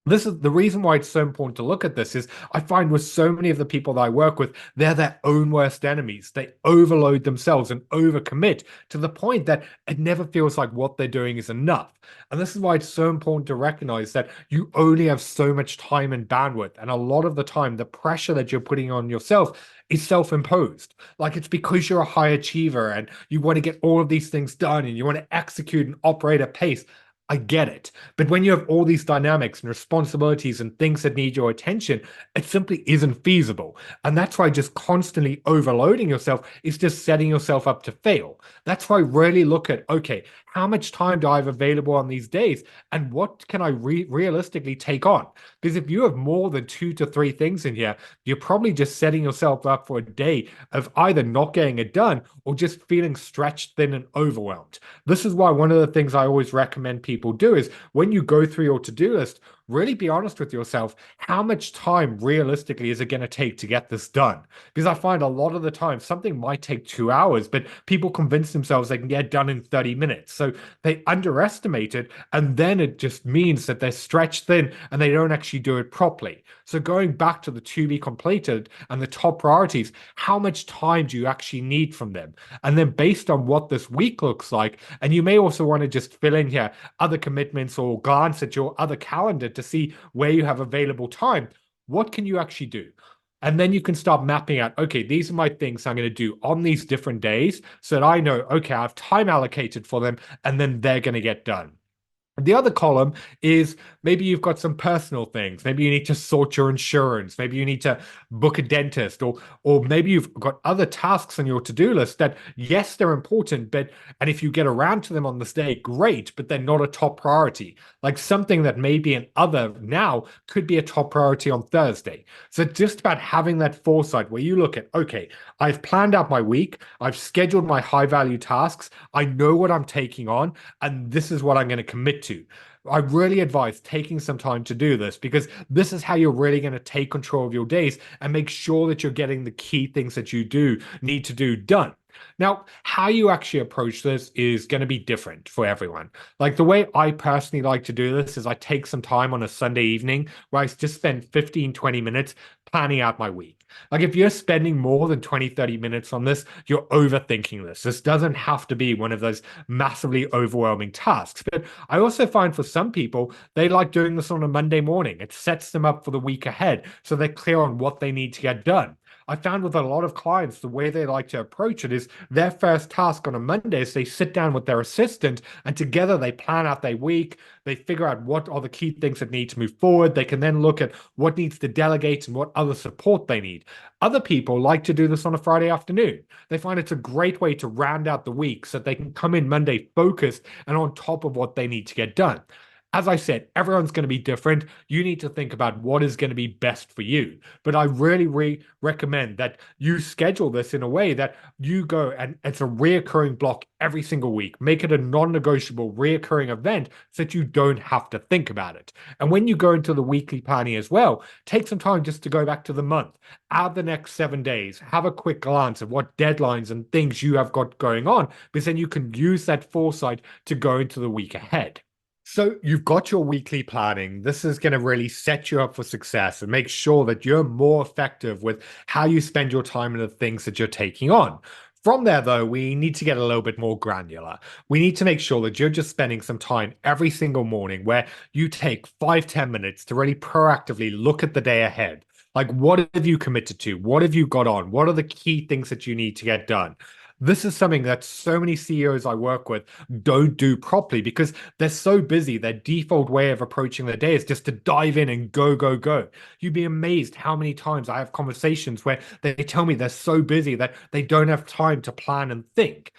This is the reason why it's so important to look at this is I find with so many of the people that I work with, they're their own worst enemies. They overload themselves and overcommit to the point that it never feels like what they're doing is enough. And this is why it's so important to recognize that you only have so much time and bandwidth. And a lot of the time, the pressure that you're putting on yourself is self-imposed. Like it's because you're a high achiever and you want to get all of these things done and you want to execute and operate at pace. I get it. But when you have all these dynamics and responsibilities and things that need your attention, it simply isn't feasible. And that's why just constantly overloading yourself is just setting yourself up to fail. That's why I really look at, okay, how much time do I have available on these days? And what can I realistically take on? Because if you have more than 2 to 3 things in here, you're probably just setting yourself up for a day of either not getting it done or just feeling stretched thin and overwhelmed. This is why one of the things I always recommend people do is when you go through your to-do list, really be honest with yourself. How much time realistically is it going to take to get this done? Because I find a lot of the time something might take 2 hours, but people convince themselves they can get it done in 30 minutes. So they underestimate it, and then it just means that they're stretched thin and they don't actually do it properly. So going back to the to be completed and the top priorities, how much time do you actually need from them? And then based on what this week looks like, and you may also want to just fill in here other commitments or glance at your other calendar to see where you have available time. What can you actually do? And then you can start mapping out, okay, these are my things I'm going to do on these different days so that I know, okay, I have time allocated for them and then they're going to get done. The other column is maybe you've got some personal things. Maybe you need to sort your insurance. Maybe you need to book a dentist, or maybe you've got other tasks on your to-do list that, yes, they're important, but and if you get around to them on this day, great, but they're not a top priority. Like something that may be an other now could be a top priority on Thursday. So just about having that foresight where you look at, okay, I've planned out my week, I've scheduled my high value tasks, I know what I'm taking on, and this is what I'm going to commit to. I really advise taking some time to do this because this is how you're really going to take control of your days and make sure that you're getting the key things that you do need to do done. Now, how you actually approach this is going to be different for everyone. Like the way I personally like to do this is I take some time on a Sunday evening where I just spend 15, 20 minutes planning out my week. Like if you're spending more than 20, 30 minutes on this, you're overthinking this. This doesn't have to be one of those massively overwhelming tasks. But I also find for some people, they like doing this on a Monday morning. It sets them up for the week ahead so they're clear on what they need to get done. I found with a lot of clients, the way they like to approach it is their first task on a Monday is they sit down with their assistant and together they plan out their week. They figure out what are the key things that need to move forward. They can then look at what needs to delegate and what other support they need. Other people like to do this on a Friday afternoon. They find it's a great way to round out the week so that they can come in Monday focused and on top of what they need to get done. As I said, everyone's going to be different. You need to think about what is going to be best for you. But I really recommend that you schedule this in a way that you go and it's a reoccurring block every single week. Make it a non-negotiable reoccurring event so that you don't have to think about it. And when you go into the weekly planning as well, take some time just to go back to the month. Add the next 7 days. Have a quick glance at what deadlines and things you have got going on, because then you can use that foresight to go into the week ahead. So you've got your weekly planning. This is going to really set you up for success and make sure that you're more effective with how you spend your time and the things that you're taking on. From there, though, we need to get a little bit more granular. We need to make sure that you're just spending some time every single morning where you take 5, 10 minutes to really proactively look at the day ahead. Like, what have you committed to? What have you got on? What are the key things that you need to get done? This is something that so many CEOs I work with don't do properly because they're so busy. Their default way of approaching their day is just to dive in and go, go, go. You'd be amazed how many times I have conversations where they tell me they're so busy that they don't have time to plan and think.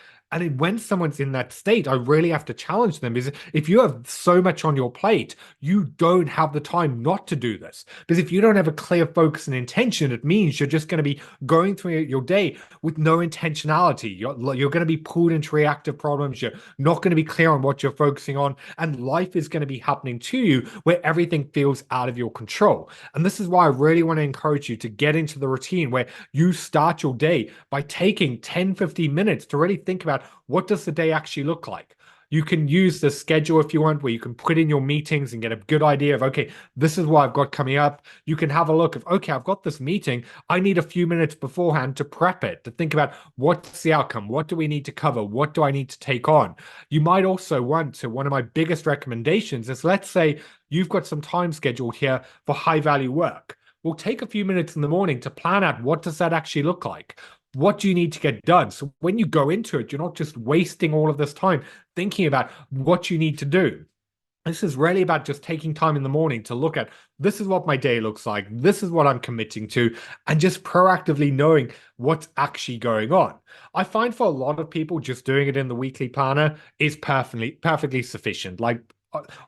When someone's in that state, I really have to challenge them is if you have so much on your plate, you don't have the time not to do this. Because if you don't have a clear focus and intention, it means you're just going to be going through your day with no intentionality. You're going to be pulled into reactive problems. You're not going to be clear on what you're focusing on. And life is going to be happening to you where everything feels out of your control. And this is why I really want to encourage you to get into the routine where you start your day by taking 10, 15 minutes to really think about what does the day actually look like. You can use the schedule if you want, where you can put in your meetings and get a good idea of, okay, this is what I've got coming up. You can have a look of, okay, I've got this meeting. I need a few minutes beforehand to prep it, to think about what's the outcome? What do we need to cover? What do I need to take on? You might also want to, one of my biggest recommendations is, let's say you've got some time scheduled here for high value work. We'll take a few minutes in the morning to plan out what does that actually look like? What do you need to get done? So when you go into it, you're not just wasting all of this time thinking about what you need to do. This is really about just taking time in the morning to look at this is what my day looks like. This is what I'm committing to, and just proactively knowing what's actually going on. I find for a lot of people, just doing it in the weekly planner is perfectly sufficient. Like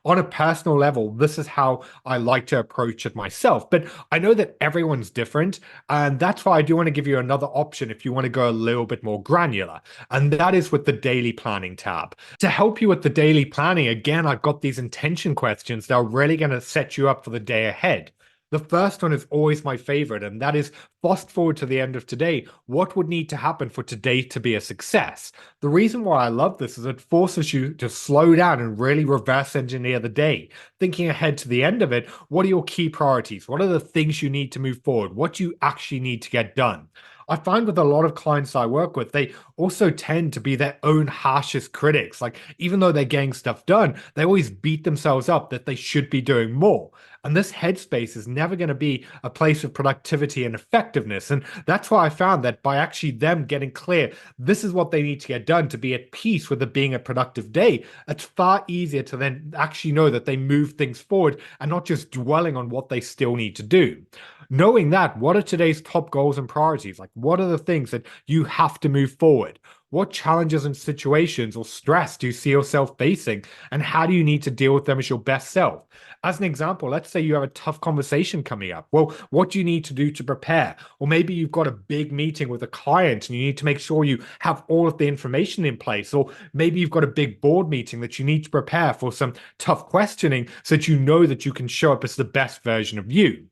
on a personal level, this is how I like to approach it myself. But I know that everyone's different. And that's why I do want to give you another option if you want to go a little bit more granular. And that is with the daily planning tab. To help you with the daily planning, again, I've got these intention questions that are really going to set you up for the day ahead. The first one is always my favorite, and that is fast forward to the end of today. What would need to happen for today to be a success? The reason why I love this is it forces you to slow down and really reverse engineer the day. Thinking ahead to the end of it, what are your key priorities? What are the things you need to move forward? What do you actually need to get done? I find with a lot of clients I work with, they also tend to be their own harshest critics. Like, even though they're getting stuff done, they always beat themselves up that they should be doing more. And this headspace is never going to be a place of productivity and effectiveness. And that's why I found that by actually them getting clear, this is what they need to get done to be at peace with it being a productive day, it's far easier to then actually know that they move things forward and not just dwelling on what they still need to do. Knowing that, what are today's top goals and priorities? Like, what are the things that you have to move forward? What challenges and situations or stress do you see yourself facing? And how do you need to deal with them as your best self? As an example, let's say you have a tough conversation coming up. Well, what do you need to do to prepare? Or maybe you've got a big meeting with a client and you need to make sure you have all of the information in place. Or maybe you've got a big board meeting that you need to prepare for some tough questioning so that you know that you can show up as the best version of you.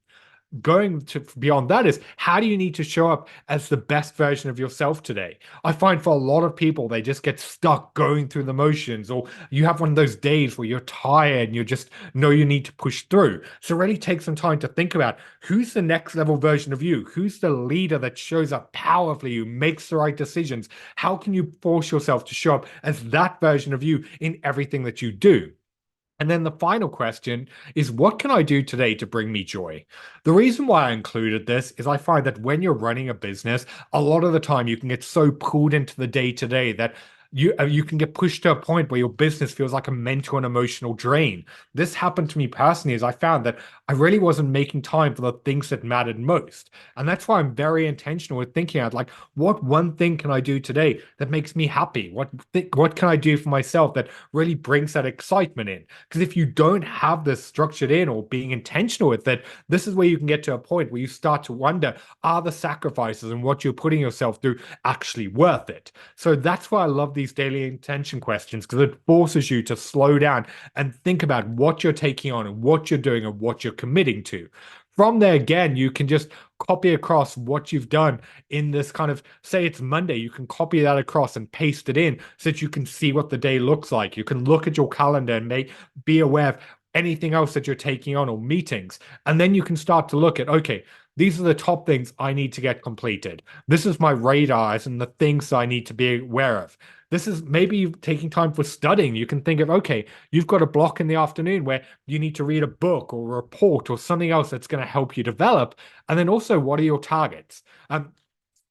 going to beyond that is how do you need to show up as the best version of yourself today? I find for a lot of people, they just get stuck going through the motions, or you have one of those days where you're tired and you just know you need to push through. So really take some time to think about who's the next level version of you? Who's the leader that shows up powerfully, who makes the right decisions? How can you force yourself to show up as that version of you in everything that you do? And then the final question is, what can I do today to bring me joy? The reason why I included this is I find that when you're running a business, a lot of the time you can get so pulled into the day to day that you can get pushed to a point where your business feels like a mental and emotional drain. This happened to me personally as I found that I really wasn't making time for the things that mattered most. And that's why I'm very intentional with thinking out like, what one thing can I do today that makes me happy? What can I do for myself that really brings that excitement in? Because if you don't have this structured in or being intentional with it, this is where you can get to a point where you start to wonder, are the sacrifices and what you're putting yourself through actually worth it? So that's why I love these daily intention questions, because it forces you to slow down and think about what you're taking on and what you're doing and what you're committing to. From there, again, you can just copy across what you've done in this kind of, say it's Monday, you can copy that across and paste it in so that you can see what the day looks like. You can look at your calendar and be aware of anything else that you're taking on or meetings. And then you can start to look at, okay, these are the top things I need to get completed. This is my radars and the things I need to be aware of. This is maybe taking time for studying. You can think of, okay, you've got a block in the afternoon where you need to read a book or a report or something else that's going to help you develop. And then also, what are your targets?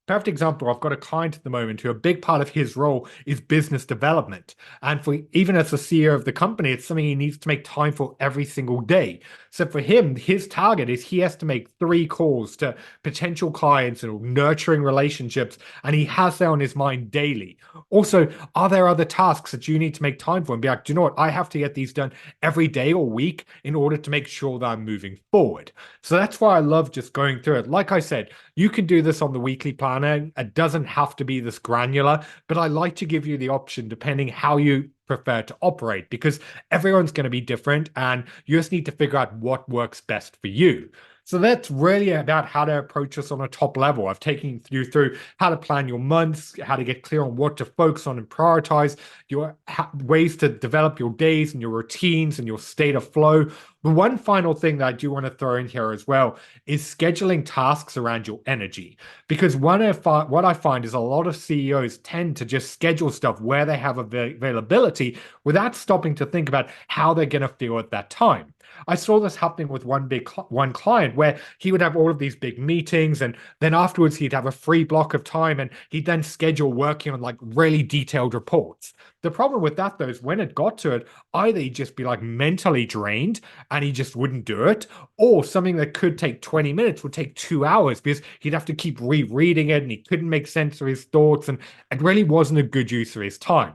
Perfect example, I've got a client at the moment who a big part of his role is business development. And for even as the CEO of the company, it's something he needs to make time for every single day. So for him, his target is he has to make 3 calls to potential clients and nurturing relationships. And he has that on his mind daily. Also, are there other tasks that you need to make time for and be like, do you know what? I have to get these done every day or week in order to make sure that I'm moving forward. So that's why I love just going through it. Like I said, you can do this on the weekly planner. It doesn't have to be this granular, but I like to give you the option depending how you prefer to operate, because everyone's going to be different and you just need to figure out what works best for you. So that's really about how to approach this on a top level. I've taken you through how to plan your months, how to get clear on what to focus on and prioritize, your ways to develop your days and your routines and your state of flow. But one final thing that I do want to throw in here as well is scheduling tasks around your energy. Because what I find is a lot of CEOs tend to just schedule stuff where they have availability without stopping to think about how they're going to feel at that time. I saw this happening with one client where he would have all of these big meetings, and then afterwards he'd have a free block of time and he'd then schedule working on like really detailed reports. The problem with that though is when it got to it, either he'd just be like mentally drained and he just wouldn't do it, or something that could take 20 minutes would take 2 hours because he'd have to keep rereading it and he couldn't make sense of his thoughts, and it really wasn't a good use of his time.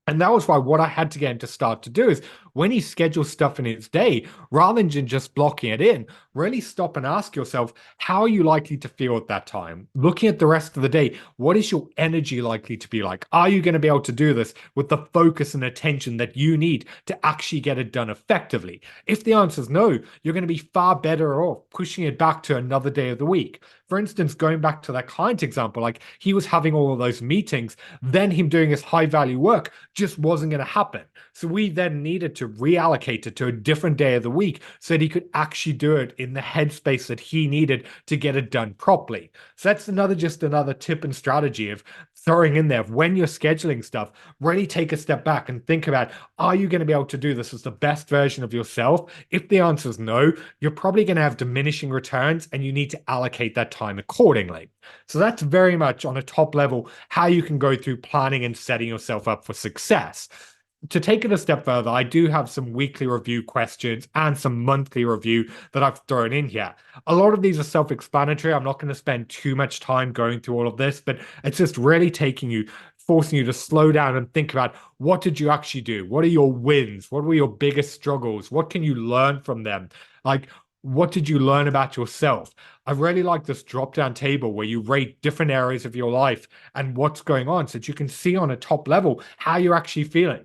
And that was why what I had to get him to start to do is when he schedules stuff in his day, rather than just blocking it in, really stop and ask yourself, how are you likely to feel at that time? Looking at the rest of the day, what is your energy likely to be like? Are you going to be able to do this with the focus and attention that you need to actually get it done effectively? If the answer is no, you're going to be far better off pushing it back to another day of the week. For instance, going back to that client example, like he was having all of those meetings, then him doing his high value work just wasn't going to happen. So we then needed to reallocate it to a different day of the week so that he could actually do it in the headspace that he needed to get it done properly. So that's just another tip and strategy of throwing in there when you're scheduling stuff, really take a step back and think about, are you going to be able to do this as the best version of yourself? If the answer is no, you're probably going to have diminishing returns and you need to allocate that time accordingly. So that's very much on a top level how you can go through planning and setting yourself up for success. To take it a step further, I do have some weekly review questions and some monthly review that I've thrown in here. A lot of these are self-explanatory. I'm not going to spend too much time going through all of this, but it's just really forcing you to slow down and think about, what did you actually do? What are your wins? What were your biggest struggles? What can you learn from them? Like, what did you learn about yourself? I really like this drop-down table where you rate different areas of your life and what's going on so that you can see on a top level how you're actually feeling.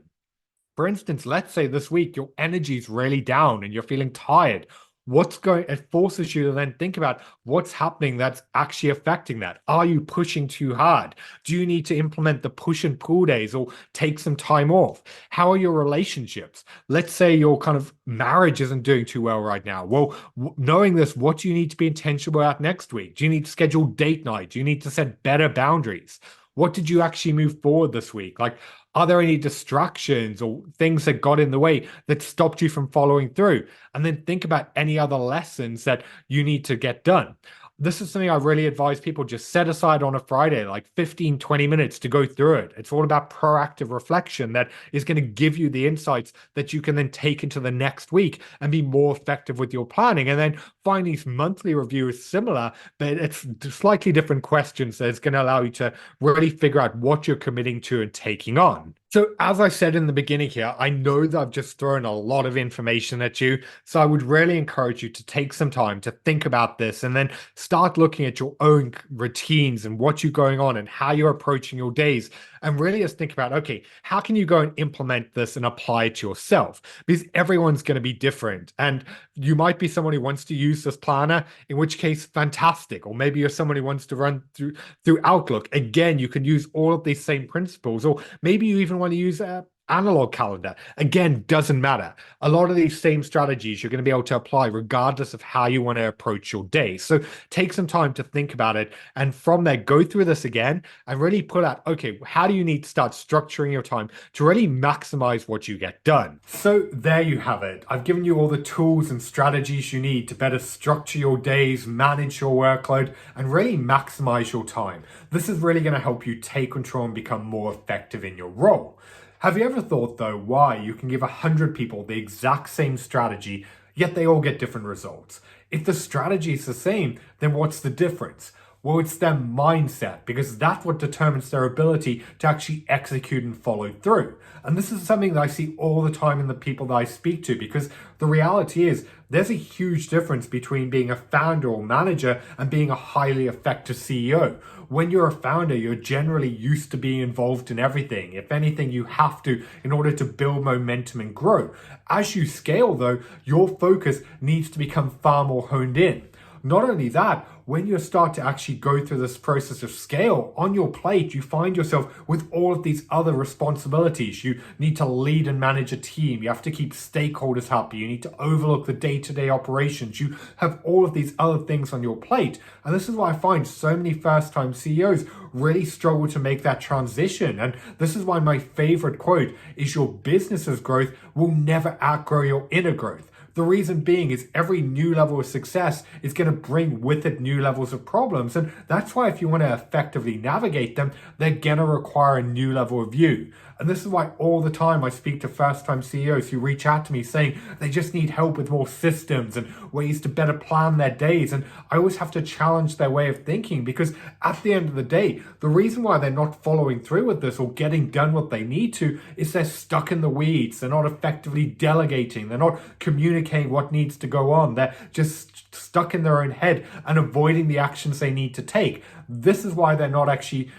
For instance, let's say this week your energy is really down and you're feeling tired. it forces you to then think about what's happening that's actually affecting that. Are you pushing too hard? Do you need to implement the push and pull days or take some time off? How are your relationships? Let's say your kind of marriage isn't doing too well right now. Well, knowing this, what do you need to be intentional about next week? Do you need to schedule date night? Do you need to set better boundaries? What did you actually move forward this week? Like, are there any distractions or things that got in the way that stopped you from following through? And then think about any other lessons that you need to get done. This is something I really advise people just set aside on a Friday, like 15, 20 minutes to go through it. It's all about proactive reflection that is going to give you the insights that you can then take into the next week and be more effective with your planning. And then find these monthly reviews similar, but it's slightly different questions that is going to allow you to really figure out what you're committing to and taking on. So, as I said in the beginning here, I know that I've just thrown a lot of information at you. So, I would really encourage you to take some time to think about this and then start looking at your own routines and what you're going on and how you're approaching your days. And really just think about, okay, how can you go and implement this and apply it to yourself? Because everyone's going to be different. And you might be someone who wants to use this planner, in which case, fantastic. Or maybe you're someone who wants to run through Outlook. Again, you can use all of these same principles. Or maybe you even want to use a analog calendar. Again, doesn't matter. A lot of these same strategies you're going to be able to apply regardless of how you want to approach your day. So take some time to think about it. And from there, go through this again and really put out, okay, how do you need to start structuring your time to really maximize what you get done? So there you have it. I've given you all the tools and strategies you need to better structure your days, manage your workload, and really maximize your time. This is really going to help you take control and become more effective in your role. Have you ever thought, though, why you can give 100 people the exact same strategy, yet they all get different results? If the strategy is the same, then what's the difference? Well, it's their mindset, because that's what determines their ability to actually execute and follow through. And this is something that I see all the time in the people that I speak to, because the reality is there's a huge difference between being a founder or manager and being a highly effective CEO. When you're a founder, you're generally used to being involved in everything. If anything, you have to in order to build momentum and grow. As you scale, though, your focus needs to become far more honed in. Not only that, when you start to actually go through this process of scale on your plate, you find yourself with all of these other responsibilities. You need to lead and manage a team. You have to keep stakeholders happy. You need to overlook the day-to-day operations. You have all of these other things on your plate. And this is why I find so many first-time CEOs really struggle to make that transition. And this is why my favorite quote is, your business's growth will never outgrow your inner growth. The reason being is every new level of success is going to bring with it new levels of problems. And that's why if you want to effectively navigate them, they're going to require a new level of you. And this is why all the time I speak to first-time CEOs who reach out to me saying they just need help with more systems and ways to better plan their days. And I always have to challenge their way of thinking, because at the end of the day, the reason why they're not following through with this or getting done what they need to is they're stuck in the weeds. They're not effectively delegating. They're not communicating what needs to go on. They're just stuck in their own head and avoiding the actions they need to take. This is why they're not actually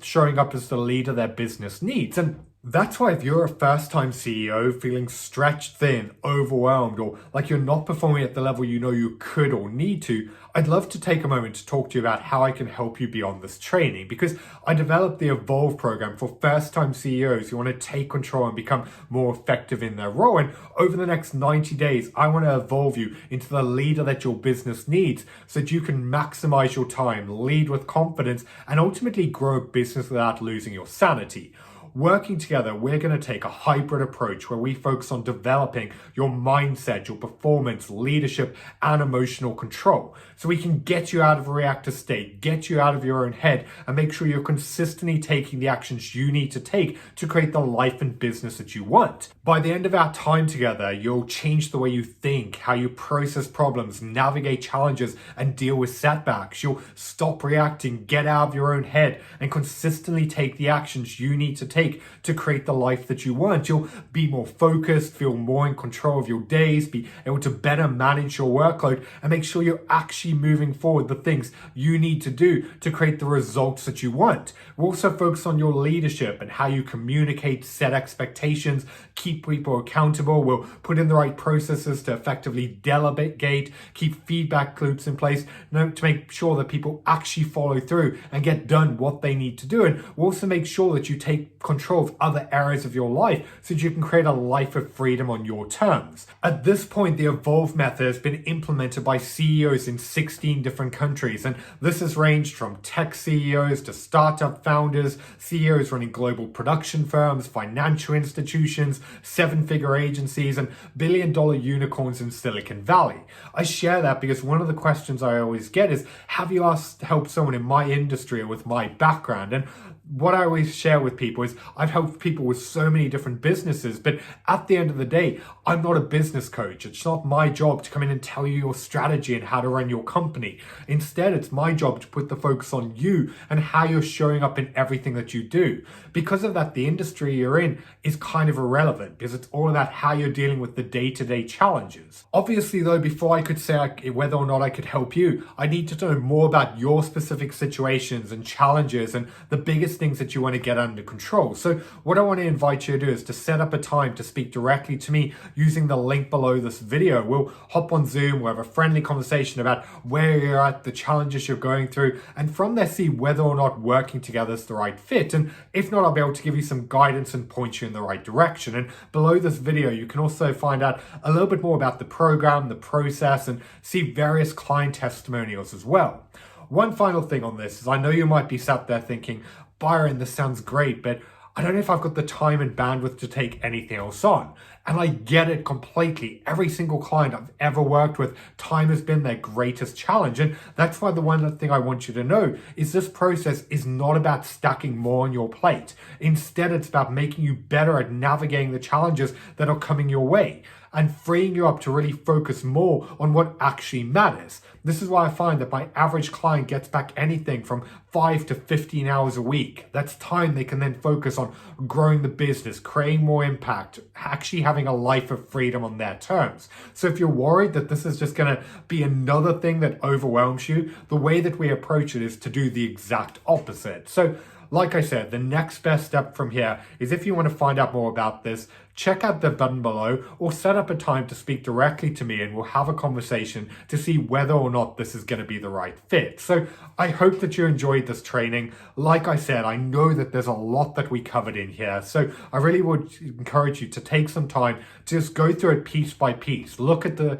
showing up as the leader their business needs. And that's why if you're a first-time CEO feeling stretched thin, overwhelmed, or like you're not performing at the level you know you could or need to, I'd love to take a moment to talk to you about how I can help you beyond this training, because I developed the Evolve program for first-time CEOs who want to take control and become more effective in their role. And over the next 90 days, I want to evolve you into the leader that your business needs so that you can maximize your time, lead with confidence, and ultimately grow a business without losing your sanity. Working together, we're going to take a hybrid approach where we focus on developing your mindset, your performance, leadership, and emotional control. So we can get you out of a reactive state, get you out of your own head, and make sure you're consistently taking the actions you need to take to create the life and business that you want. By the end of our time together, you'll change the way you think, how you process problems, navigate challenges, and deal with setbacks. You'll stop reacting, get out of your own head, and consistently take the actions you need to take take to create the life that you want. You'll be more focused, feel more in control of your days, be able to better manage your workload, and make sure you're actually moving forward the things you need to do to create the results that you want. We'll also focus on your leadership and how you communicate, set expectations, keep people accountable. We'll put in the right processes to effectively delegate, keep feedback loops in place, to make sure that people actually follow through and get done what they need to do. And we'll also make sure that you take control of other areas of your life so that you can create a life of freedom on your terms. At this point, the Evolve method has been implemented by CEOs in 16 different countries, and this has ranged from tech CEOs to startup founders, CEOs running global production firms, financial institutions, seven-figure agencies, and billion-dollar unicorns in Silicon Valley. I share that because one of the questions I always get is, have you asked to help someone in my industry or with my background? And what I always share with people is I've helped people with so many different businesses, but at the end of the day, I'm not a business coach. It's not my job to come in and tell you your strategy and how to run your company. Instead, it's my job to put the focus on you and how you're showing up in everything that you do. Because of that, the industry you're in is kind of irrelevant because it's all about how you're dealing with the day-to-day challenges. Obviously, though, before I could say whether or not I could help you, I need to know more about your specific situations and challenges and the biggest things that you want to get under control. So what I want to invite you to do is to set up a time to speak directly to me using the link below this video. We'll hop on Zoom, we'll have a friendly conversation about where you're at, the challenges you're going through, and from there see whether or not working together is the right fit. And if not, I'll be able to give you some guidance and point you in the right direction. And below this video, you can also find out a little bit more about the program, the process, and see various client testimonials as well. One final thing on this is I know you might be sat there thinking, Byron, this sounds great, but I don't know if I've got the time and bandwidth to take anything else on. And I get it completely. Every single client I've ever worked with, time has been their greatest challenge. And that's why the one thing I want you to know is this process is not about stacking more on your plate. Instead, it's about making you better at navigating the challenges that are coming your way and freeing you up to really focus more on what actually matters. This is why I find that my average client gets back anything from 5 to 15 hours a week. That's time they can then focus on growing the business, creating more impact, actually having a life of freedom on their terms. So if you're worried that this is just going to be another thing that overwhelms you, the way that we approach it is to do the exact opposite. So like I said, the next best step from here is if you want to find out more about this, check out the button below or set up a time to speak directly to me and we'll have a conversation to see whether or not this is going to be the right fit. So I hope that you enjoyed this training. Like I said, I know that there's a lot that we covered in here. So I really would encourage you to take some time to just go through it piece by piece. Look at the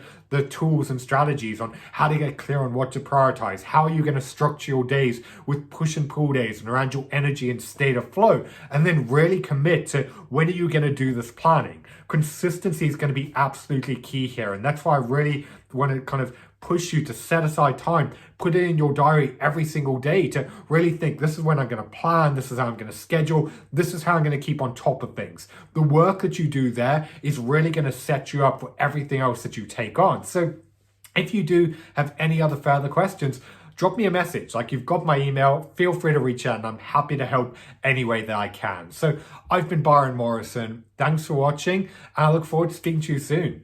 tools and strategies on how to get clear on what to prioritize. How are you going to structure your days with push and pull days and around your energy and state of flow? And then really commit to when are you going to do this planning. Consistency is going to be absolutely key here. And that's why I really want to kind of push you to set aside time, put it in your diary every single day to really think, this is when I'm going to plan, this is how I'm going to schedule, this is how I'm going to keep on top of things. The work that you do there is really going to set you up for everything else that you take on. So if you do have any other further questions, drop me a message. Like, you've got my email, feel free to reach out and I'm happy to help any way that I can. So I've been Byron Morrison. Thanks for watching and I look forward to speaking to you soon.